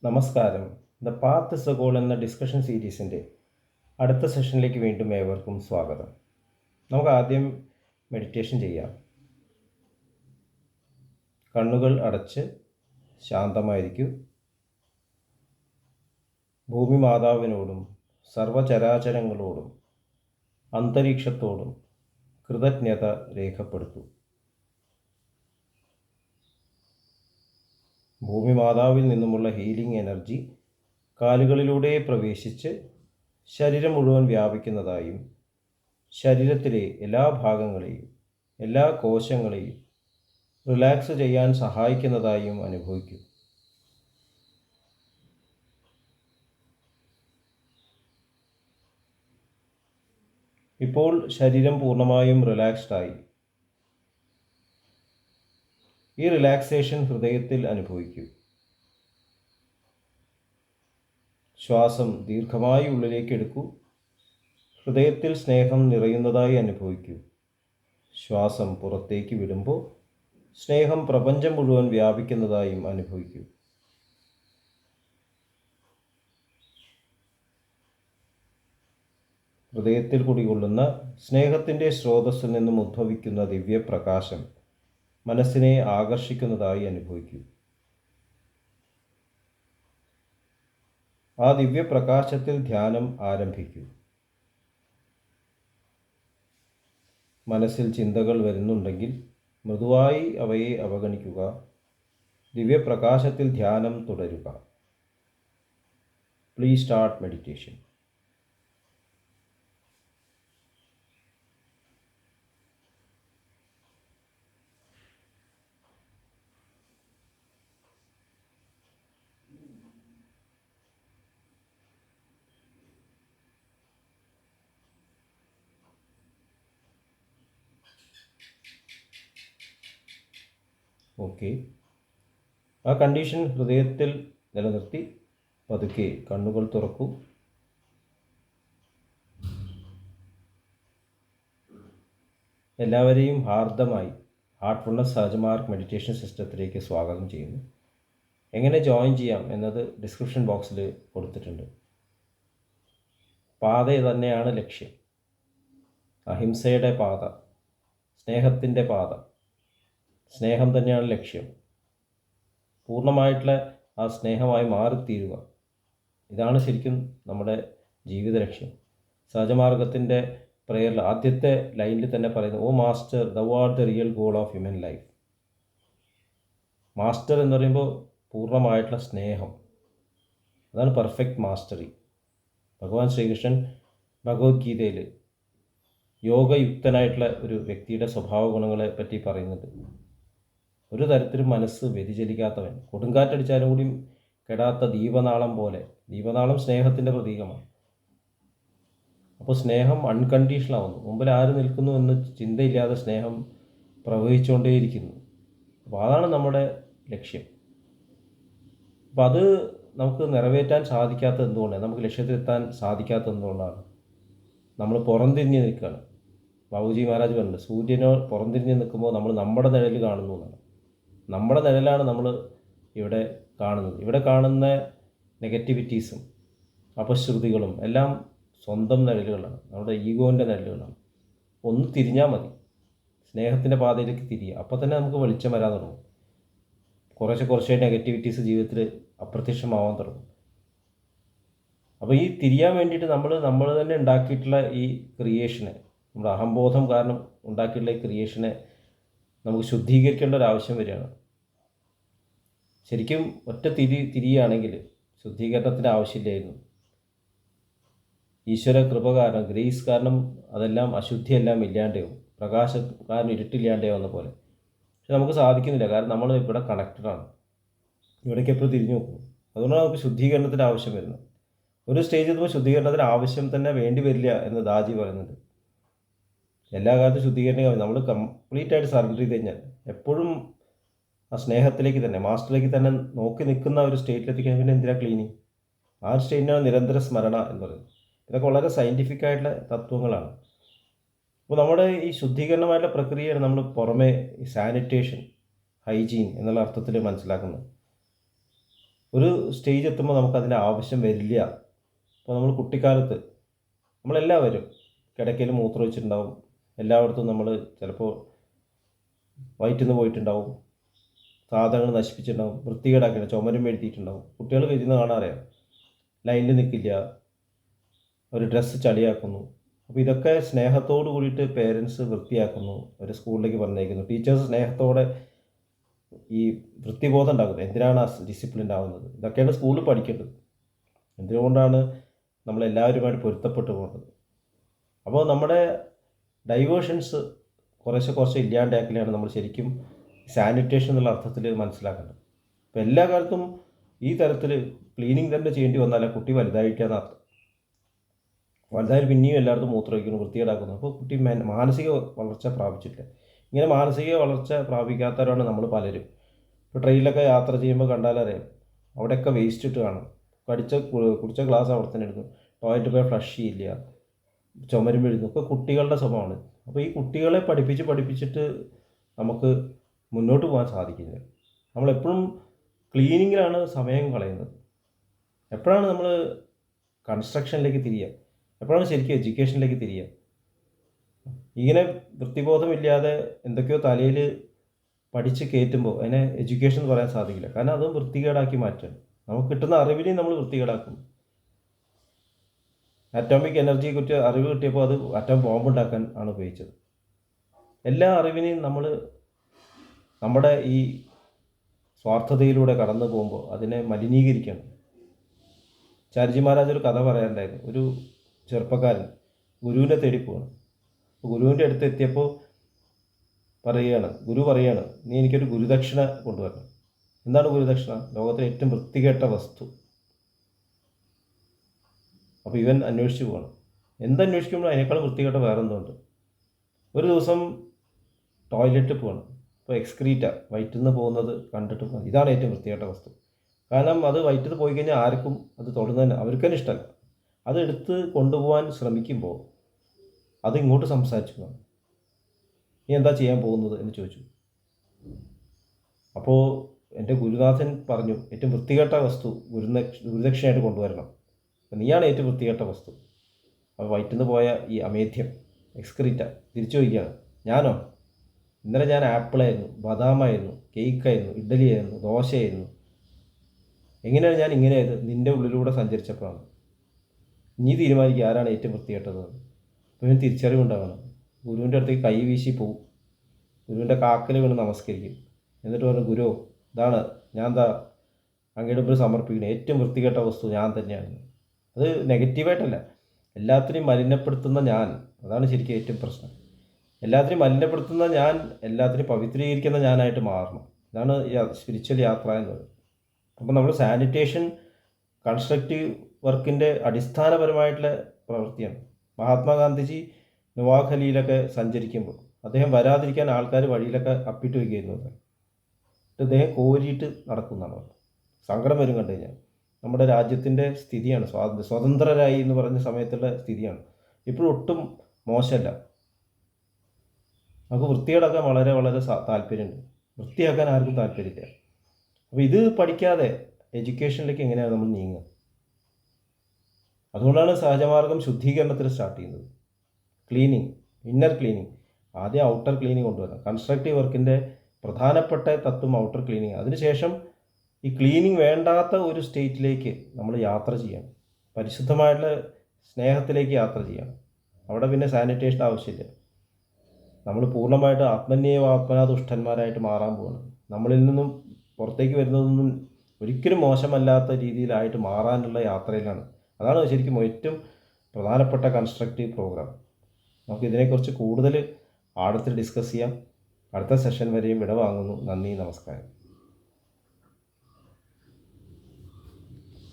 നമസ്കാരം. The path is A goal എന്ന discussion സീരീസിൻ്റെ അടുത്ത സെഷനിലേക്ക് വീണ്ടും ഏവർക്കും സ്വാഗതം. നമുക്ക് ആദ്യം മെഡിറ്റേഷൻ ചെയ്യാം. കണ്ണുകൾ അടച്ച് ശാന്തമായിരിക്കൂ. ഭൂമി മാതാവിനോടും സർവചരാചരങ്ങളോടും അന്തരീക്ഷത്തോടും കൃതജ്ഞത രേഖപ്പെടുത്തൂ. ഭൂമി മാതാവിൽ നിന്നുമുള്ള ഹീലിംഗ് എനർജി കാലുകളിലൂടെ പ്രവേശിച്ച് ശരീരം മുഴുവൻ വ്യാപിക്കുന്നതായും ശരീരത്തിലെ എല്ലാ ഭാഗങ്ങളെയും എല്ലാ കോശങ്ങളെയും റിലാക്സ് ചെയ്യാൻ സഹായിക്കുന്നതായും അനുഭവിക്കൂ. ഇപ്പോൾ ശരീരം പൂർണ്ണമായും റിലാക്സ്ഡായി. ഈ റിലാക്സേഷൻ ഹൃദയത്തിൽ അനുഭവിക്കൂ. ശ്വാസം ദീർഘമായി ഉള്ളിലേക്ക് എടുക്കൂ. ഹൃദയത്തിൽ സ്നേഹം നിറയുന്നതായി അനുഭവിക്കൂ. ശ്വാസം പുറത്തേക്ക് വിടുമ്പോൾ സ്നേഹം പ്രപഞ്ചം മുഴുവൻ വ്യാപിക്കുന്നതായും അനുഭവിക്കൂ. ഹൃദയത്തിൽ കുടികൊള്ളുന്ന സ്നേഹത്തിൻ്റെ സ്രോതസ്സിൽ നിന്നും ഉദ്ഭവിക്കുന്ന ദിവ്യപ്രകാശം മനസ്സിനെ ആകർഷിക്കുന്നതായി അനുഭവിക്കൂ. ആ ദിവ്യപ്രകാശത്തിൽ ധ്യാനം ആരംഭിക്കൂ. മനസ്സിൽ ചിന്തകൾ വരുന്നുണ്ടെങ്കിൽ മൃദുവായി അവയെ അവഗണിക്കുക. ദിവ്യപ്രകാശത്തിൽ ധ്യാനം തുടരുക. Please start meditation. ഓക്കെ, ആ കണ്ടീഷൻ ഹൃദയത്തിൽ നിലനിർത്തി പതുക്കെ കണ്ണുകൾ തുറക്കൂ. എല്ലാവരെയും ഹാർദമായി ഹാർട്ട്ഫുൾനെസ് സഹജമാർഗ് മെഡിറ്റേഷൻ സിസ്റ്റത്തിലേക്ക് സ്വാഗതം ചെയ്യുന്നു. എങ്ങനെ ജോയിൻ ചെയ്യാം എന്നത് ഡിസ്ക്രിപ്ഷൻ ബോക്സിൽ കൊടുത്തിട്ടുണ്ട്. പാത തന്നെയാണ് ലക്ഷ്യം. അഹിംസയുടെ പാത, സ്നേഹത്തിൻ്റെ പാത. സ്നേഹം തന്നെയാണ് ലക്ഷ്യം. പൂർണ്ണമായിട്ടുള്ള ആ സ്നേഹമായി മാറിത്തീരുക. ഇതാണ് ശരിക്കും നമ്മുടെ ജീവിത ലക്ഷ്യം. സഹജമാർഗത്തിൻ്റെ പ്രേയറിൽ ആദ്യത്തെ ലൈനിൽ തന്നെ പറയുന്നത്, oh master, thou art the real goal of human life. Master എന്ന് പറയുമ്പോൾ പൂർണ്ണമായിട്ടുള്ള സ്നേഹം, അതാണ് പെർഫെക്റ്റ് മാസ്റ്ററി. ഭഗവാൻ ശ്രീകൃഷ്ണൻ ഭഗവത്ഗീതയിൽ യോഗയുക്തനായിട്ടുള്ള ഒരു വ്യക്തിയുടെ സ്വഭാവ ഗുണങ്ങളെ പറ്റി പറയുന്നുണ്ട്. ഒരു തരത്തിലും മനസ്സ് വ്യതിചലിക്കാത്തവൻ, കൊടുങ്കാറ്റടിച്ചാലും കൂടി കെടാത്ത ദീപനാളം പോലെ. ദീപനാളം സ്നേഹത്തിൻ്റെ പ്രതീകമാണ്. അപ്പോൾ സ്നേഹം അൺകണ്ടീഷണൽ ആവുന്നു. മുമ്പിൽ ആര് നിൽക്കുന്നു എന്ന് ചിന്തയില്ലാതെ സ്നേഹം പ്രവഹിച്ചുകൊണ്ടേയിരിക്കുന്നു. അപ്പോൾ അതാണ് നമ്മുടെ ലക്ഷ്യം. അപ്പോൾ അത് നമുക്ക് നിറവേറ്റാൻ സാധിക്കാത്തത് എന്തുകൊണ്ടാണ്? നമുക്ക് ലക്ഷ്യത്തിലെത്താൻ സാധിക്കാത്തത് എന്തുകൊണ്ടാണ്? നമ്മൾ പുറംതിരിഞ്ഞ് നിൽക്കുകയാണ്. ബാബുജി മഹാരാജ് പറഞ്ഞിട്ടുണ്ട്, സൂര്യനോ പുറംതിരിഞ്ഞ് നിൽക്കുമ്പോൾ നമ്മൾ നമ്മുടെ നിഴൽ കാണുന്നു എന്നാണ്. നമ്മുടെ നിഴലാണ് നമ്മൾ ഇവിടെ കാണുന്നത്. ഇവിടെ കാണുന്ന നെഗറ്റിവിറ്റീസും അപശ്രുതികളും എല്ലാം സ്വന്തം നിഴലുകളാണ്, നമ്മുടെ ഈഗോൻ്റെ നിഴലുകളാണ്. ഒന്ന് തിരിഞ്ഞാൽ മതി, സ്നേഹത്തിൻ്റെ പാതയിലേക്ക് തിരിയുക. അപ്പോൾ തന്നെ നമുക്ക് വെളിച്ചം വരാൻ തുടങ്ങും. കുറേശ്ശെ നെഗറ്റിവിറ്റീസ് ജീവിതത്തിൽ അപ്രത്യക്ഷമാവാൻ തുടങ്ങും. അപ്പോൾ ഈ തിരിയാൻ വേണ്ടിയിട്ട് നമ്മൾ തന്നെ ഉണ്ടാക്കിയിട്ടുള്ള ഈ ക്രിയേഷനെ, നമ്മുടെ അഹംബോധം കാരണം ഉണ്ടാക്കിയിട്ടുള്ള ഈ ക്രിയേഷനെ നമുക്ക് ശുദ്ധീകരിക്കേണ്ട ഒരു ആവശ്യം വരികയാണ്. ശരിക്കും ഒറ്റ തിരിയുകയാണെങ്കിൽ ശുദ്ധീകരണത്തിൻ്റെ ആവശ്യമില്ലായിരുന്നു. ഈശ്വര കൃപ കാരണം, ഗ്രേസ് കാരണം അതെല്ലാം അശുദ്ധിയെല്ലാം ഇല്ലാണ്ടാവും. പ്രകാശം കാരണം ഇരുട്ടില്ലാണ്ടാവുന്ന പോലെ. പക്ഷെ നമുക്ക് സാധിക്കുന്നില്ല, കാരണം നമ്മൾ ഇവിടെ കണക്റ്റഡാണ്. ഇവിടേക്ക് എപ്പോഴും തിരിഞ്ഞു നോക്കും. അതുകൊണ്ടാണ് നമുക്ക് ശുദ്ധീകരണത്തിൻ്റെ ആവശ്യം വരുന്നത്. ഒരു സ്റ്റേജിൽ എത്തുമ്പോൾ ശുദ്ധീകരണത്തിന് ആവശ്യം തന്നെ വേണ്ടി വരില്ല എന്ന് ദാജി പറയുന്നുണ്ട്. എല്ലാ കാലത്തും ശുദ്ധീകരണം നമ്മൾ കംപ്ലീറ്റായിട്ട് സറണ്ടർ ചെയ്ത് കഴിഞ്ഞാൽ എപ്പോഴും ആ സ്നേഹത്തിലേക്ക് തന്നെ, മാസ്റ്ററിലേക്ക് തന്നെ നോക്കി നിൽക്കുന്ന ഒരു സ്റ്റേറ്റിലെത്തിക്കാൻ പിന്നെ എന്തിനാ ക്ലീനിങ്? ആ ഒരു സ്റ്റേറ്റിനാണ് നിരന്തര സ്മരണ എന്ന് പറയുന്നത്. ഇതൊക്കെ വളരെ സയൻറ്റിഫിക് ആയിട്ടുള്ള തത്വങ്ങളാണ്. അപ്പോൾ നമ്മുടെ ഈ ശുദ്ധീകരണമായിട്ടുള്ള പ്രക്രിയയാണ് നമ്മൾ പുറമേ ഈ സാനിറ്റേഷൻ, ഹൈജീൻ എന്നുള്ള അർത്ഥത്തിൽ മനസ്സിലാക്കുന്നത്. ഒരു സ്റ്റേജ് എത്തുമ്പോൾ നമുക്കതിൻ്റെ ആവശ്യം വരില്ല. അപ്പോൾ നമ്മൾ കുട്ടിക്കാലത്ത് നമ്മളെല്ലാവരും കിടക്കയിൽ മൂത്രം വെച്ചിട്ടുണ്ടാവും, എല്ലായിടത്തും നമ്മൾ ചിലപ്പോൾ വയറ്റിൽ നിന്ന് പോയിട്ടുണ്ടാവും, സാധനങ്ങൾ നശിപ്പിച്ചിട്ടുണ്ടാവും, വൃത്തികേടാക്കിയിട്ട് ചുമരും എഴുതിയിട്ടുണ്ടാവും. കുട്ടികൾ വരുന്ന കാണാറിയാം, ലൈനിൽ നിൽക്കില്ല, ഒരു ഡ്രസ്സ് ചളിയാക്കുന്നു. അപ്പോൾ ഇതൊക്കെ സ്നേഹത്തോട് കൂടിയിട്ട് പേരൻസ് വൃത്തിയാക്കുന്നു, ഒരു സ്കൂളിലേക്ക് പറഞ്ഞേക്കുന്നു. ടീച്ചേഴ്സ് സ്നേഹത്തോടെ ഈ വൃത്തിബോധം ഉണ്ടാക്കുന്നത്. എന്തിനാണ് ഡിസിപ്ലിൻ ആവുന്നത്? ഇതൊക്കെയാണ് സ്കൂളിൽ പഠിക്കേണ്ടത്. എന്തുകൊണ്ടാണ് നമ്മളെല്ലാവരുമായിട്ട് പൊരുത്തപ്പെട്ടു പോകുന്നത്? അപ്പോൾ നമ്മുടെ ഡൈവേഷൻസ് കുറച്ച് ഇല്ലാണ്ടാക്കലാണ് നമ്മൾ ശരിക്കും സാനിറ്റേഷൻ എന്നുള്ള അർത്ഥത്തിൽ മനസ്സിലാക്കേണ്ടത്. അപ്പോൾ എല്ലാ കാലത്തും ഈ തരത്തിൽ ക്ലീനിങ് തന്നെ ചെയ്യേണ്ടി വന്നാൽ കുട്ടി വലുതായിട്ടാണ് അർത്ഥം. വലുതായാലും പിന്നെയും എല്ലായിടത്തും മൂത്രമൊഴിക്കുന്നു, വൃത്തികേടാക്കുന്നു. അപ്പോൾ കുട്ടി മാനസിക വളർച്ച പ്രാപിച്ചിട്ടില്ല. ഇങ്ങനെ മാനസിക വളർച്ച പ്രാപിക്കാത്തവരാണ് നമ്മൾ പലരും. ഇപ്പോൾ ട്രെയിനിലൊക്കെ യാത്ര ചെയ്യുമ്പോൾ കണ്ടാലറിയാം, അവിടെയൊക്കെ വേസ്റ്റ് ഇട്ട് കാണും. കുടിച്ച ഗ്ലാസ് അവിടെ തന്നെ എടുക്കും, ടോയ്ലറ്റ് പോയി ഫ്ലഷ് ചെയ്യില്ല, ചുമരും എഴുതും. ഒക്കെ കുട്ടികളുടെ സ്വഭാവമാണ്. അപ്പോൾ ഈ കുട്ടികളെ പഠിപ്പിച്ചിട്ട് നമുക്ക് മുന്നോട്ട് പോകാൻ സാധിക്കില്ല. നമ്മളെപ്പോഴും ക്ലീനിങ്ങിലാണ് സമയം കളയുന്നത്. എപ്പോഴാണ് നമ്മൾ കൺസ്ട്രക്ഷനിലേക്ക് തിരിയുക? എപ്പോഴാണ് ശരിക്കും എഡ്യൂക്കേഷനിലേക്ക് തിരിയുക? ഇങ്ങനെ വൃത്തിബോധമില്ലാതെ എന്തൊക്കെയോ തലയിൽ പഠിച്ച് കയറ്റുമ്പോൾ അതിനെ എഡ്യൂക്കേഷൻ എന്ന് പറയാൻ സാധിക്കില്ല. കാരണം അതും വൃത്തികേടാക്കി മാറ്റുകയാണ്. നമുക്ക് കിട്ടുന്ന അറിവിനെയും നമ്മൾ വൃത്തികേടാക്കും. അറ്റോമിക് എനർജിയെ കുറിച്ച് അറിവ് കിട്ടിയപ്പോൾ അത് അറ്റം ബോംബ് ഉണ്ടാക്കാൻ ആണ് ഉപയോഗിച്ചത്. എല്ലാ അറിവിനെയും നമ്മൾ നമ്മുടെ ഈ സ്വാർത്ഥതയിലൂടെ കടന്നു പോകുമ്പോൾ അതിനെ മലിനീകരിക്കണം. ചാരിജി മഹാരാജ് ഒരു കഥ പറയാനുണ്ടായിരുന്നു. ഒരു ചെറുപ്പക്കാരൻ ഗുരുവിനെ തേടി പോവാണ്. ഗുരുവിൻ്റെ അടുത്ത് എത്തിയപ്പോൾ ഗുരു പറയുകയാണ്, നീ എനിക്കൊരു ഗുരുദക്ഷിണ കൊണ്ടുവരണം. എന്താണ് ഗുരുദക്ഷിണ? ലോകത്തിലെ ഏറ്റവും വൃത്തികെട്ട വസ്തു. അപ്പോൾ ഇവൻ അന്വേഷിച്ചു പോവാണ്. എന്തന്വേഷിക്കുമ്പോൾ അതിനേക്കാളും വൃത്തികെട്ട വേറെ എന്തുണ്ട്? ഒരു ദിവസം ടോയ്ലറ്റിൽ പോവാണ്. അപ്പോൾ എക്സ്ക്രീറ്റ വയറ്റിൽ നിന്ന് പോകുന്നത് കണ്ടിട്ട് ഇതാണ് ഏറ്റവും വൃത്തികെട്ട വസ്തു. കാരണം അത് വയറ്റിൽ നിന്ന് പോയി കഴിഞ്ഞാൽ ആർക്കും അത് തൊടുന്നതിന് അവർക്ക് തന്നെ ഇഷ്ടമല്ല. അതെടുത്ത് കൊണ്ടുപോകാൻ ശ്രമിക്കുമ്പോൾ അത് ഇങ്ങോട്ട് സംസാരിച്ചു പോകാം. നീ എന്താ ചെയ്യാൻ പോകുന്നത് എന്ന് ചോദിച്ചു. അപ്പോൾ എൻ്റെ ഗുരുനാഥൻ പറഞ്ഞു, ഏറ്റവും വൃത്തികെട്ട വസ്തു ഗുരുദക്ഷിണയായിട്ട് കൊണ്ടുവരണം. നീയാണ് ഏറ്റവും വൃത്തികെട്ട വസ്തു. അപ്പോൾ വയറ്റിൽ നിന്ന് പോയ ഈ അമേധ്യം എക്സ്ക്രീറ്റ തിരിച്ചു വയ്ക്കുകയാണ്. ഞാനോ? ഇന്നലെ ഞാൻ ആപ്പിളായിരുന്നു, ബദാമായിരുന്നു, കേക്കായിരുന്നു, ഇഡ്ഡലിയായിരുന്നു, ദോശയായിരുന്നു. എങ്ങനെയാണ് ഞാൻ ഇങ്ങനെയായത്? നിൻ്റെ ഉള്ളിലൂടെ സഞ്ചരിച്ചപ്പോഴാണ്. നീ തീരുമാനിക്കുക ആരാണ് ഏറ്റവും വൃത്തികെട്ടത്. അപ്പോൾ ഇവന് തിരിച്ചറിവുണ്ടാവണം. ഗുരുവിൻ്റെ അടുത്തേക്ക് കൈ വീശി പോവും. ഗുരുവിൻ്റെ കാക്കൽ വീണ് നമസ്കരിക്കും. എന്നിട്ട് പറഞ്ഞു, ഗുരു ഇതാണ് ഞാൻ അങ്ങയുടെ മുമ്പിൽ സമർപ്പിക്കുന്നത് ഏറ്റവും വൃത്തികെട്ട വസ്തു ഞാൻ തന്നെയാണ്. അത് നെഗറ്റീവായിട്ടല്ല, എല്ലാത്തിനെയും മലിനപ്പെടുത്തുന്ന ഞാൻ, അതാണ് ശരിക്കും ഏറ്റവും പ്രശ്നം. എല്ലാത്തിനെയും മലിനപ്പെടുത്തുന്ന ഞാൻ എല്ലാത്തിനെയും പവിത്രീകരിക്കുന്ന ഞാനായിട്ട് മാറണം. ഇതാണ് സ്പിരിച്വൽ യാത്ര എന്ന് പറയുന്നത്. അപ്പോൾ നമ്മൾ സാനിറ്റേഷൻ കൺസ്ട്രക്റ്റീവ് വർക്കിൻ്റെ അടിസ്ഥാനപരമായിട്ടുള്ള പ്രവൃത്തിയാണ്. മഹാത്മാഗാന്ധിജി നുവാഖലിയിലൊക്കെ സഞ്ചരിക്കുമ്പോൾ അദ്ദേഹം വരാതിരിക്കാൻ ആൾക്കാർ വഴിയിലൊക്കെ അപ്പിട്ട് വയ്ക്കുകയായിരുന്നു. എന്നിട്ട് അദ്ദേഹം കോരിയിട്ട് നടക്കുന്നതാണ്. സങ്കടം വരും കണ്ടു കഴിഞ്ഞാൽ. നമ്മുടെ രാജ്യത്തിൻ്റെ സ്ഥിതിയാണ്, സ്വതന്ത്രരായി എന്ന് പറഞ്ഞ സമയത്തുള്ള സ്ഥിതിയാണ്. ഇപ്പോഴും ഒട്ടും മോശമല്ല. നമുക്ക് വൃത്തികേടാക്കാൻ വളരെ വളരെ താല്പര്യമുണ്ട്. വൃത്തിയാക്കാൻ ആർക്കും താല്പര്യമില്ല. അപ്പോൾ ഇത് പഠിക്കാതെ എഡ്യൂക്കേഷനിലേക്ക് എങ്ങനെയാണ് നമ്മൾ നീങ്ങുക? അതുകൊണ്ടാണ് സഹജമാർഗം ശുദ്ധീകരണത്തിൽ സ്റ്റാർട്ട് ചെയ്യുന്നത്. Cleaning, inner cleaning. ആദ്യം ഔട്ടർ ക്ലീനിങ് കൊണ്ടുവരണം. കൺസ്ട്രക്റ്റീവ് വർക്കിൻ്റെ പ്രധാനപ്പെട്ട തത്വം ഔട്ടർ ക്ലീനിങ്. അതിനുശേഷം ഈ ക്ലീനിങ് വേണ്ടാത്ത ഒരു സ്റ്റേറ്റിലേക്ക് നമ്മൾ യാത്ര ചെയ്യണം. പരിശുദ്ധമായിട്ടുള്ള സ്നേഹത്തിലേക്ക് യാത്ര ചെയ്യണം. അവിടെ പിന്നെ സാനിറ്റേഷൻ ആവശ്യമില്ല. നമ്മൾ പൂർണ്ണമായിട്ട് ആത്മന്യേവാത്മനാദുഷ്ടന്മാരായിട്ട് മാറാൻ പോകണം. നമ്മളിൽ നിന്നും പുറത്തേക്ക് വരുന്നതൊന്നും ഒരിക്കലും മോശമല്ലാത്ത രീതിയിലായിട്ട് മാറാനുള്ള യാത്രയിലാണ്. അതാണ് ശരിക്കും ഏറ്റവും പ്രധാനപ്പെട്ട കൺസ്ട്രക്റ്റീവ് പ്രോഗ്രാം. നമുക്ക് ഇതിനെക്കുറിച്ച് കൂടുതൽ ആഴത്തിൽ ഡിസ്കസ് ചെയ്യാം. അടുത്ത സെഷൻ വരെയും വിട വാങ്ങുന്നു. നന്ദി, നമസ്കാരം.